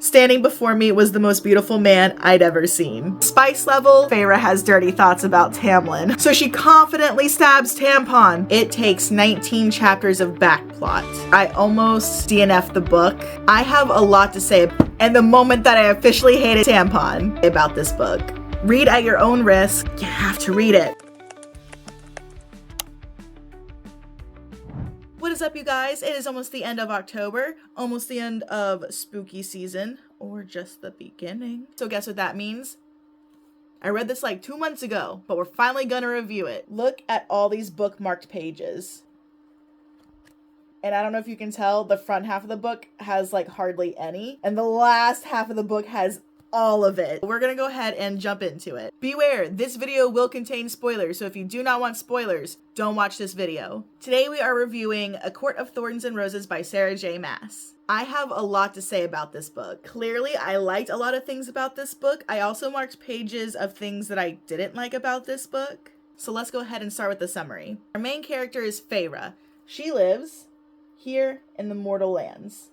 Standing before me was the most beautiful man I'd ever seen. Spice level, Feyre has dirty thoughts about Tamlin, so she confidently stabs Tampon. It takes 19 chapters of backplot. I almost DNF'd the book. I have a lot to say, and the moment that I officially hated Tampon about this book. Read at your own risk. You have to read it. What is up, you guys? It is almost the end of October, almost the end of spooky season, or just the beginning. So guess what that means? I read this like 2 months ago, but we're finally gonna review it. Look at all these bookmarked pages. And I don't know if you can tell, the front half of the book has like hardly any, and the last half of the book has all of it. We're gonna go ahead and jump into it. Beware, this video will contain spoilers, so if you do not want spoilers, don't watch this video. Today we are reviewing A Court of Thorns and Roses by Sarah J. Maas. I have a lot to say about this book. Clearly, I liked a lot of things about this book. I also marked pages of things that I didn't like about this book. So let's go ahead and start with the summary. Our main character is Feyre. She lives here in the Mortal Lands.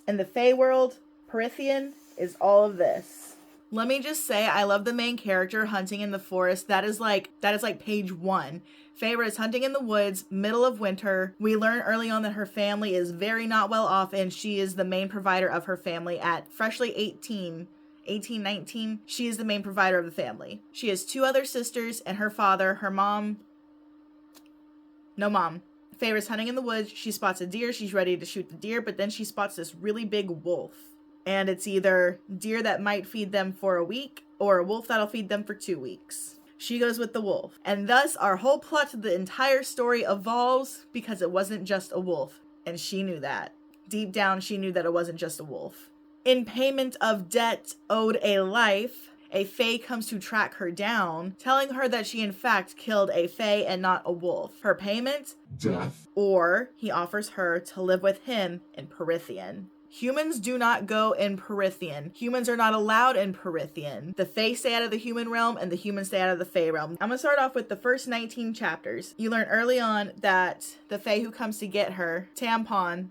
In the Fey world, Prythian is all of this. Let me just say, I love the main character hunting in the forest. That is like page 1. Feyre is hunting in the woods, middle of winter. We learn early on that her family is very not well off, and she is the main provider of her family at freshly 18, 19. She is the main provider of the family. She has 2 other sisters and her father. Her mom, no mom. Feyre's hunting in the woods. She spots a deer. She's ready to shoot the deer, but then she spots this really big wolf. And it's either deer that might feed them for a week or a wolf that'll feed them for 2 weeks. She goes with the wolf. And thus our whole plot to the entire story evolves because it wasn't just a wolf. And she knew that. Deep down, she knew that it wasn't just a wolf. In payment of debt owed a life, a Fae comes to track her down, telling her that she in fact killed a Fae and not a wolf. Her payment? Death. Or he offers her to live with him in Prythian. Humans do not go in Prythian. Humans are not allowed in Prythian. The Fae stay out of the human realm and the humans stay out of the Fae realm. I'm gonna start off with the first 19 chapters. You learn early on that the Fae who comes to get her, Tamlin,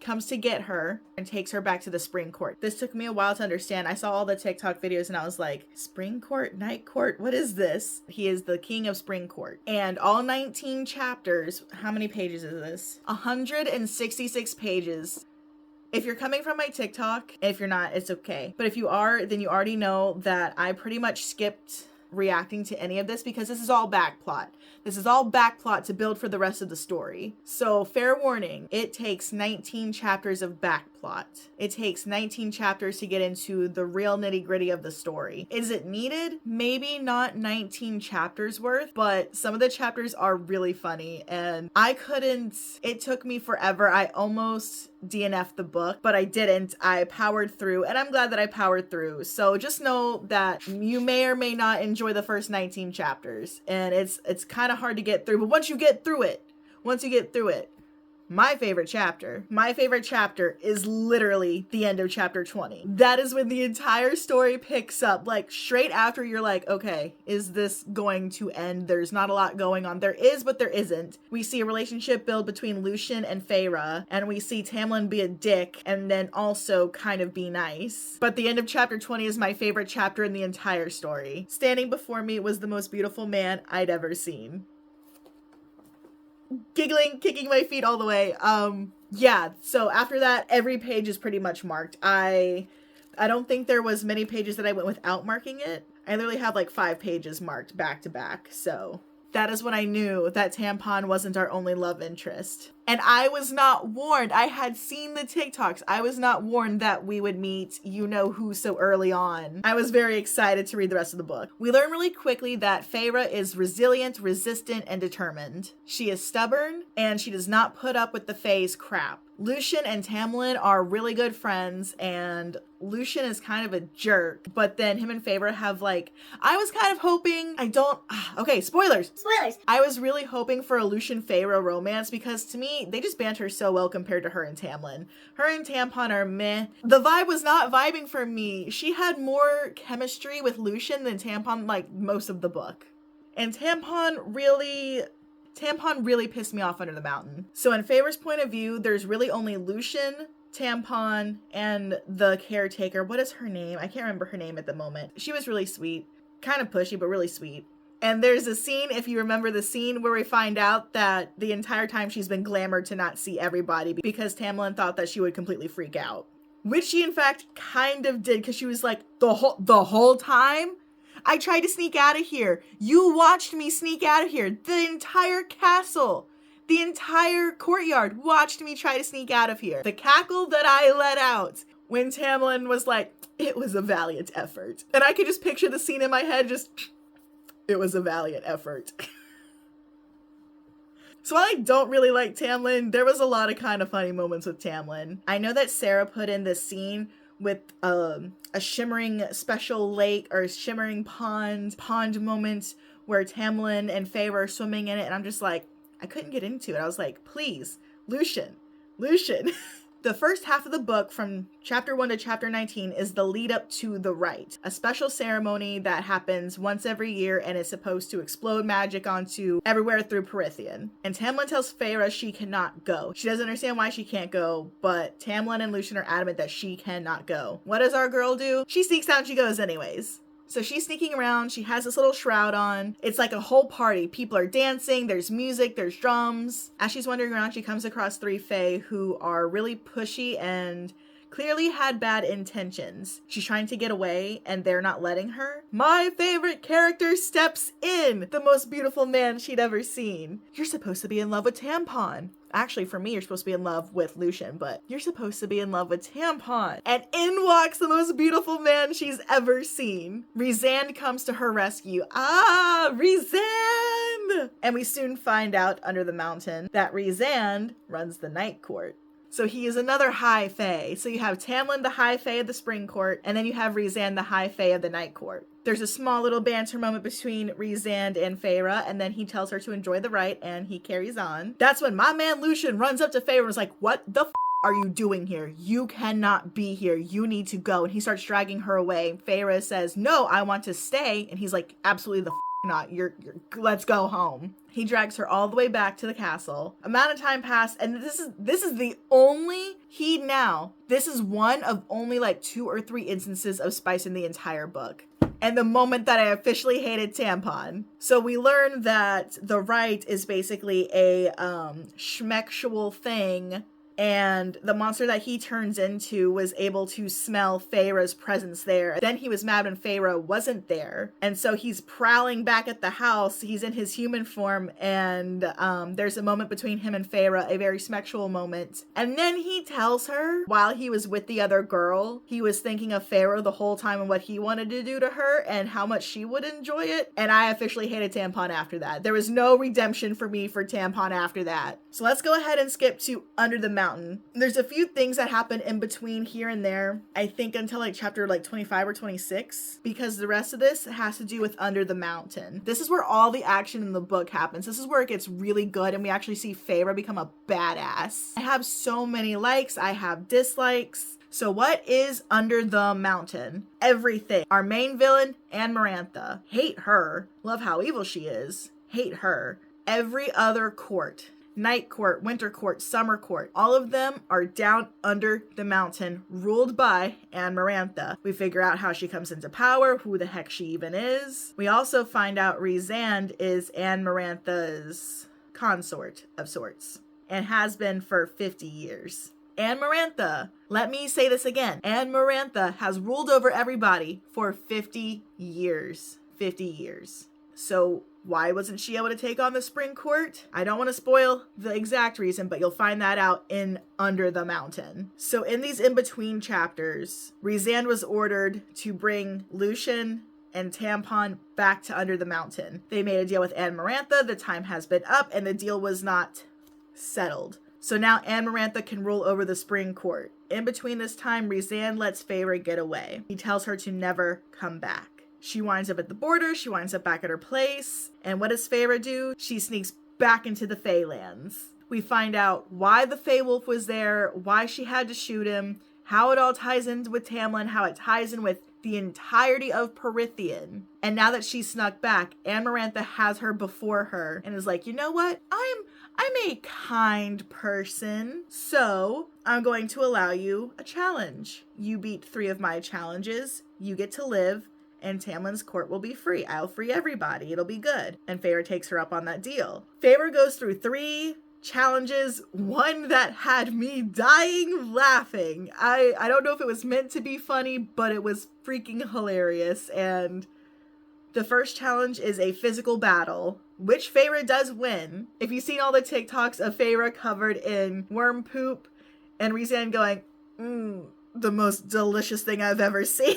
comes to get her and takes her back to the Spring Court. This took me a while to understand. I saw all the TikTok videos and I was like, Spring Court, Night Court, what is this? He is the king of Spring Court. And all 19 chapters, how many pages is this? 166 pages. If you're coming from my TikTok, if you're not, it's okay. But if you are, then you already know that I pretty much skipped reacting to any of this because this is all backplot. This is all backplot to build for the rest of the story. So fair warning, it takes 19 chapters of backplot. It takes 19 chapters to get into the real nitty-gritty of the story. Is it needed? Maybe not 19 chapters worth, but some of the chapters are really funny and it took me forever. I almost DNF'd the book, but I didn't. I powered through, and I'm glad that I powered through. So just know that you may or may not enjoy the first 19 chapters, and it's kind of hard to get through, but once you get through it, my favorite chapter is literally the end of chapter 20. That is when the entire story picks up. Like straight after you're like, okay, is this going to end? There's not a lot going on. There is, but there isn't. We see a relationship build between Lucien and Feyre, and we see Tamlin be a dick and then also kind of be nice. But the end of chapter 20 is my favorite chapter in the entire story. Standing before me was the most beautiful man I'd ever seen. Giggling, kicking my feet all the way. Yeah, so after that, every page is pretty much marked. I don't think there was many pages that I went without marking it. I literally have like 5 pages marked back to back, so that is when I knew that Tampon wasn't our only love interest. And I was not warned. I had seen the TikToks. I was not warned that we would meet you-know-who so early on. I was very excited to read the rest of the book. We learn really quickly that Feyre is resilient, resistant, and determined. She is stubborn, and she does not put up with the Fae's crap. Lucien and Tamlin are really good friends, and Lucien is kind of a jerk, but then him and Feyre have like, I was kind of hoping, okay, spoilers. I was really hoping for a Lucien-Feyre romance because to me, they just banter so well compared to her and Tamlin. Her and Tampon are meh. The vibe was not vibing for me. She had more chemistry with Lucien than Tampon like most of the book. And Tampon really pissed me off under the mountain. So in Feyre's point of view, there's really only Lucien, Tampon and the caretaker, what is her name? I can't remember her name at the moment. She was really sweet, kind of pushy, but really sweet. And there's a scene, if you remember the scene, where we find out that the entire time she's been glamored to not see everybody because Tamlin thought that she would completely freak out. Which she in fact kind of did, because she was like, the whole time? I tried to sneak out of here. You watched me sneak out of here. The entire castle, the entire courtyard watched me try to sneak out of here. The cackle that I let out when Tamlin was like, it was a valiant effort. And I could just picture the scene in my head, just, it was a valiant effort. So while I don't really like Tamlin, there was a lot of kind of funny moments with Tamlin. I know that Sarah put in this scene with a shimmering special lake or shimmering pond moment where Tamlin and Feyre are swimming in it, and I'm just like, I couldn't get into it. I was like, please, Lucian. The first half of the book, from chapter 1 to chapter 19, is the lead up to the rite, a special ceremony that happens once every year and is supposed to explode magic onto everywhere through Prythian. And Tamlin tells Feyre she cannot go. She doesn't understand why she can't go, but Tamlin and Lucian are adamant that she cannot go. What does our girl do? She sneaks out and she goes anyways. So she's sneaking around, she has this little shroud on. It's like a whole party. People are dancing, there's music, there's drums. As she's wandering around, she comes across 3 Fae who are really pushy and clearly had bad intentions. She's trying to get away and they're not letting her. My favorite character steps in, the most beautiful man she'd ever seen. You're supposed to be in love with Tampon. Actually, for me, you're supposed to be in love with Lucian, but you're supposed to be in love with Tampon. And in walks the most beautiful man she's ever seen. Rhysand comes to her rescue. Ah, Rhysand! And we soon find out under the mountain that Rhysand runs the Night Court. So he is another High Fae. So you have Tamlin, the High Fae of the Spring Court, and then you have Rhysand, the High Fae of the Night Court. There's a small little banter moment between Rhysand and Feyre, and then he tells her to enjoy the rite, and he carries on. That's when my man Lucian runs up to Feyre and was like, what the f*** are you doing here? You cannot be here. You need to go. And he starts dragging her away. Feyre says, no, I want to stay. And he's like, absolutely the f*** not. You're let's go home. He drags her all the way back to the castle. Amount of time passed, and this is the only this is one of only like 2 or 3 instances of spice in the entire book. And the moment that I officially hated Tampon. So we learn that the rite is basically a schmexual thing, and the monster that he turns into was able to smell Feyre's presence there. Then he was mad when Feyre wasn't there. And so he's prowling back at the house. He's in his human form, and there's a moment between him and Feyre, a very smexual moment. And then he tells her, while he was with the other girl, he was thinking of Feyre the whole time and what he wanted to do to her and how much she would enjoy it. And I officially hated Tampon after that. There was no redemption for me for Tampon after that. So let's go ahead and skip to Under the Mountain. There's a few things that happen in between here and there, I think until like chapter like 25 or 26, because the rest of this has to do with Under the Mountain. This is where all the action in the book happens. This is where it gets really good and we actually see Feyre become a badass. I have so many likes, I have dislikes. So what is Under the Mountain? Everything. Our main villain, Anne Marantha. Hate her. Love how evil she is. Hate her. Every other court. Night Court, Winter Court, Summer Court. All of them are down under the mountain, ruled by Anne Marantha. We figure out how she comes into power, who the heck she even is. We also find out Rhysand is Anne Marantha's consort of sorts, and has been for 50 years. Anne Marantha, let me say this again. Anne Marantha has ruled over everybody for 50 years. 50 years. So why wasn't she able to take on the Spring Court? I don't want to spoil the exact reason, but you'll find that out in Under the Mountain. So in these in-between chapters, Rhysand was ordered to bring Lucian and Tampon back to Under the Mountain. They made a deal with Anne Marantha, the time has been up, and the deal was not settled. So now Anne Marantha can rule over the Spring Court. In between this time, Rhysand lets Feyre get away. He tells her to never come back. She winds up at the border, she winds up back at her place, and what does Feyre do? She sneaks back into the Feylands. We find out why the Fey Wolf was there, why she had to shoot him, how it all ties in with Tamlin, how it ties in with the entirety of Prythian. And now that she's snuck back, Anne Marantha has her before her and is like, you know what? I'm a kind person, so I'm going to allow you a challenge. You beat 3 of my challenges, you get to live, and Tamlin's court will be free. I'll free everybody. It'll be good. And Feyre takes her up on that deal. Feyre goes through 3 challenges, one that had me dying laughing. I don't know if it was meant to be funny, but it was freaking hilarious. And the first challenge is a physical battle, which Feyre does win. If you've seen all the TikToks of Feyre covered in worm poop and Rhysand going, the most delicious thing I've ever seen.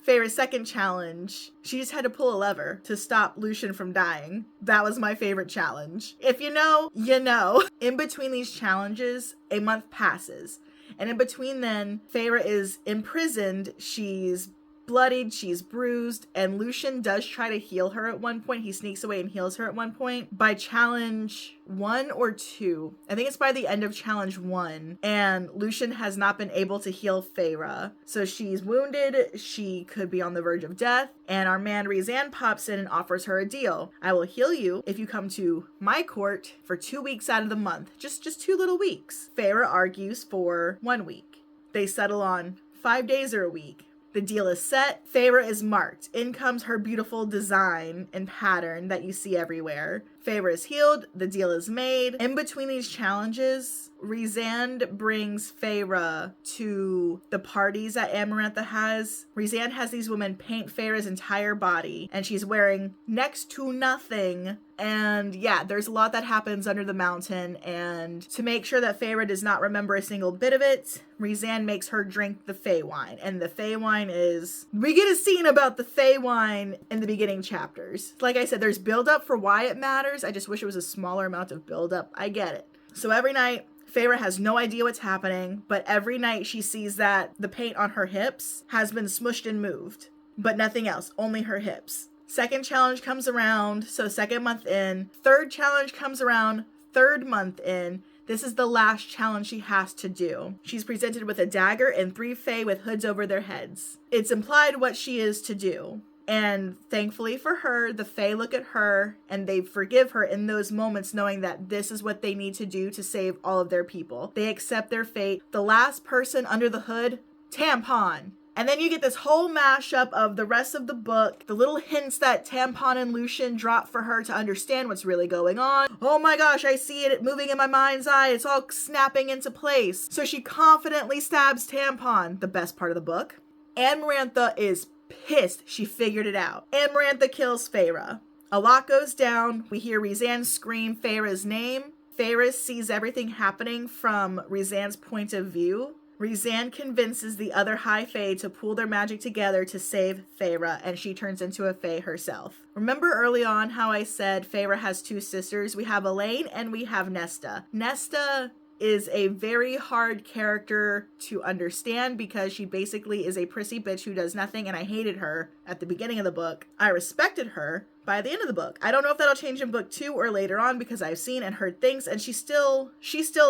Feyre's second challenge, she just had to pull a lever to stop Lucien from dying. That was my favorite challenge. If you know, you know. In between these challenges, a month passes. And in between then, Feyre is imprisoned. She's bloodied, she's bruised, and Lucien does try to heal her at one point. He sneaks away and heals her at one point. By challenge 1 or 2, I think it's by the end of challenge 1, and Lucien has not been able to heal Feyre. So she's wounded, she could be on the verge of death, and our man Rhysand pops in and offers her a deal. I will heal you if you come to my court for 2 weeks out of the month. Just 2 little weeks. Feyre argues for 1 week. They settle on 5 days or a week. The deal is set. Feyre is marked. In comes her beautiful design and pattern that you see everywhere. Feyre is healed. The deal is made. In between these challenges, Rhysand brings Feyre to the parties that Amarantha has. Rhysand has these women paint Feyre's entire body, and she's wearing next to nothing. And yeah, there's a lot that happens under the mountain, and to make sure that Feyre does not remember a single bit of it, Rhysand makes her drink the Fey wine. And the Fey wine is... we get a scene about the Fey wine in the beginning chapters. Like I said, there's build-up for why it matters. I just wish it was a smaller amount of build-up. I get it. So every night, Feyre has no idea what's happening, but every night she sees that the paint on her hips has been smushed and moved. But nothing else, only her hips. Second challenge comes around, so second month in. Third challenge comes around, third month in. This is the last challenge she has to do. She's presented with a dagger and 3 Fae with hoods over their heads. It's implied what she is to do. And thankfully for her, the Fae look at her and they forgive her in those moments, knowing that this is what they need to do to save all of their people. They accept their fate. The last person under the hood, Tampon. And then you get this whole mashup of the rest of the book, the little hints that Tampon and Lucien drop for her to understand what's really going on. Oh my gosh, I see it moving in my mind's eye. It's all snapping into place. So she confidently stabs Tampon, the best part of the book. Amarantha is pissed she figured it out. Amarantha kills Feyre. A lot goes down. We hear Rhysand scream Feyre's name. Feyre sees everything happening from Rhysand's point of view. Rhysand convinces the other High Fae to pool their magic together to save Feyre, and she turns into a Fae herself. Remember early on how I said Feyre has 2 sisters? We have Elaine and we have Nesta. Nesta is a very hard character to understand because she basically is a prissy bitch who does nothing, and I hated her at the beginning of the book. I respected her by the end of the book. I don't know if that'll change in book 2 or later on because I've seen and heard things, and she's still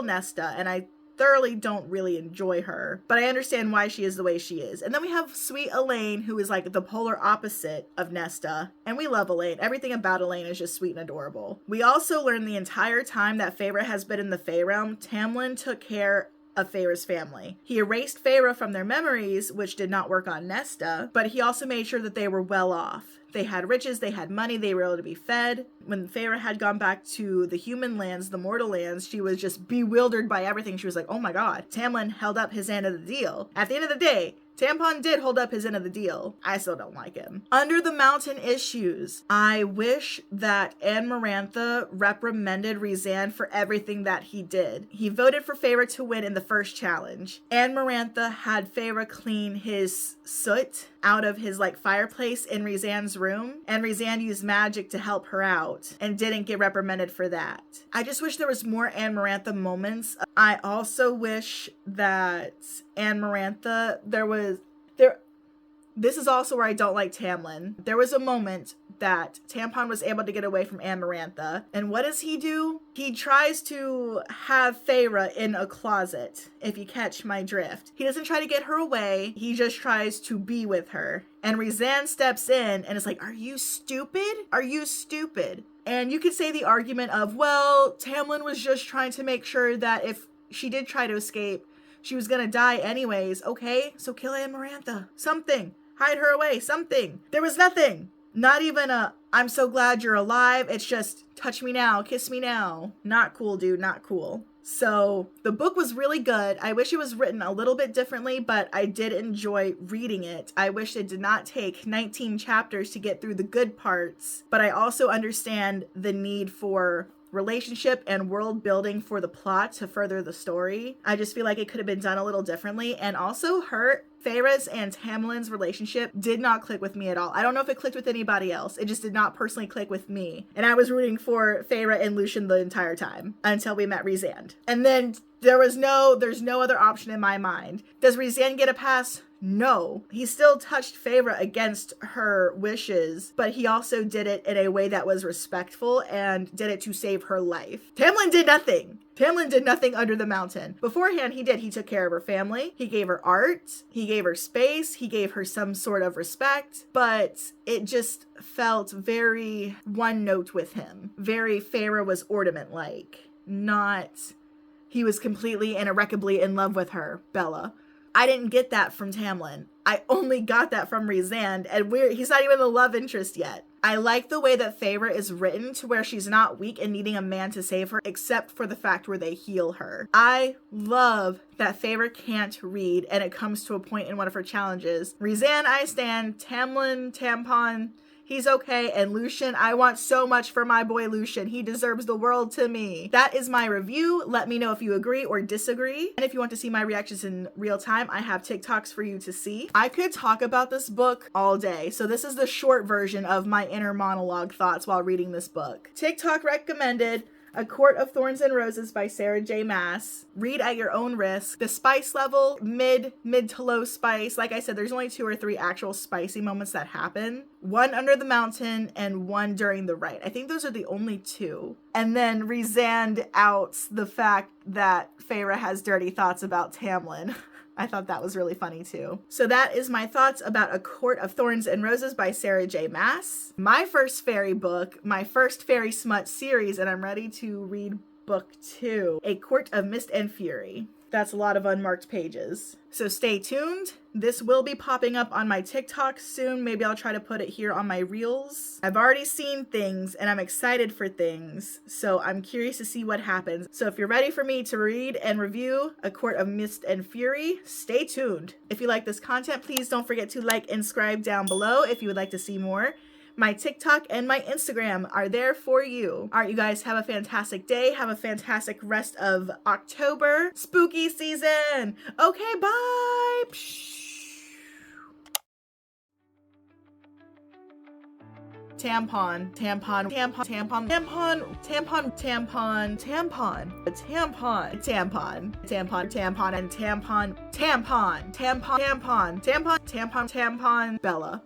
Nesta, and I thoroughly don't really enjoy her, but I understand why she is the way she is. And then we have sweet Elaine, who is like the polar opposite of Nesta, and we love Elaine. Everything about Elaine is just sweet and adorable. We also learn the entire time that Feyre has been in the Fae realm, Tamlin took care of Feyre's family. He erased Feyre from their memories, which did not work on Nesta, but he also made sure that they were well off. They had riches, they had money, they were able to be fed. When Feyre had gone back to the human lands, the mortal lands, she was just bewildered by everything. She was like, oh my god, Tamlin held up his end of the deal. At the end of the day, Tampon did hold up his end of the deal. I still don't like him. Under the Mountain Issues, I wish that Amarantha reprimanded Rhysand for everything that he did. He voted for Feyre to win in the first challenge. Amarantha had Feyre clean his soot out of his fireplace in Rhysand's room, and Rhysand used magic to help her out and didn't get reprimanded for that. I just wish there was more Amarantha moments. I also wish that Amarantha, this is also where I don't like Tamlin. There was a moment that Tampon was able to get away from Amarantha, and what does he do? He tries to have Feyre in a closet, if you catch my drift. He doesn't try to get her away, he just tries to be with her. And Rhysand steps in and is like, are you stupid? Are you stupid? And you could say the argument of, well, Tamlin was just trying to make sure that if she did try to escape, she was gonna die anyways. Okay, so kill Amarantha. Something. Hide her away. Something. There was nothing. Not even a, I'm so glad you're alive. It's just, touch me now, kiss me now. Not cool, dude, not cool. So the book was really good. I wish it was written a little bit differently, but I did enjoy reading it. I wish it did not take 19 chapters to get through the good parts, but I also understand the need for relationship and world building for the plot to further the story. I just feel like it could have been done a little differently. And also Feyre's and Tamlin's relationship did not click with me at all. I don't know if it clicked with anybody else. It just did not personally click with me. And I was rooting for Feyre and Lucien the entire time until we met Rhysand. And then there's no other option in my mind. Does Rhysand get a pass? No. He still touched Feyre against her wishes, but he also did it in a way that was respectful and did it to save her life. Tamlin did nothing. Tamlin did nothing under the mountain. Beforehand, he did. He took care of her family. He gave her art. He gave her space. He gave her some sort of respect. But it just felt very one note with him. Very Feyre was ornament-like. Not, he was completely and irrecoverably in love with her, Bella. I didn't get that from Tamlin. I only got that from Rhysand, and he's not even the love interest yet. I like the way that Feyre is written to where she's not weak and needing a man to save her, except for the fact where they heal her. I love that Feyre can't read, and it comes to a point in one of her challenges. Rhysand, I stand. Tamlin, Tampon, he's okay. And Lucien, I want so much for my boy Lucien. He deserves the world to me. That is my review. Let me know if you agree or disagree. And if you want to see my reactions in real time, I have TikToks for you to see. I could talk about this book all day. So this is the short version of my inner monologue thoughts while reading this book. TikTok recommended A Court of Thorns and Roses by Sarah J. Maas. Read at your own risk. The spice level, mid to low spice. Like I said, there's only 2 or 3 actual spicy moments that happen. One under the mountain and one during the rite. I think those are the only 2. And then Rhysand outs the fact that Feyre has dirty thoughts about Tamlin. I thought that was really funny too. So that is my thoughts about A Court of Thorns and Roses by Sarah J. Maas. My first fairy book, my first fairy smut series, and I'm ready to read book 2, A Court of Mist and Fury. That's a lot of unmarked pages. So stay tuned. This will be popping up on my TikTok soon. Maybe I'll try to put it here on my reels. I've already seen things and I'm excited for things. So I'm curious to see what happens. So if you're ready for me to read and review A Court of Mist and Fury, stay tuned. If you like this content, please don't forget to like and subscribe down below if you would like to see more. My TikTok and my Instagram are there for you. All right, you guys, have a fantastic day. Have a fantastic rest of October. Spooky season. Okay, bye. Tampon, tampon, tampon, tampon, tampon, tampon, tampon, tampon, tampon, tampon, tampon, tampon, and tampon, tampon, tampon, tampon, tampon, tampon, tampon, Bella.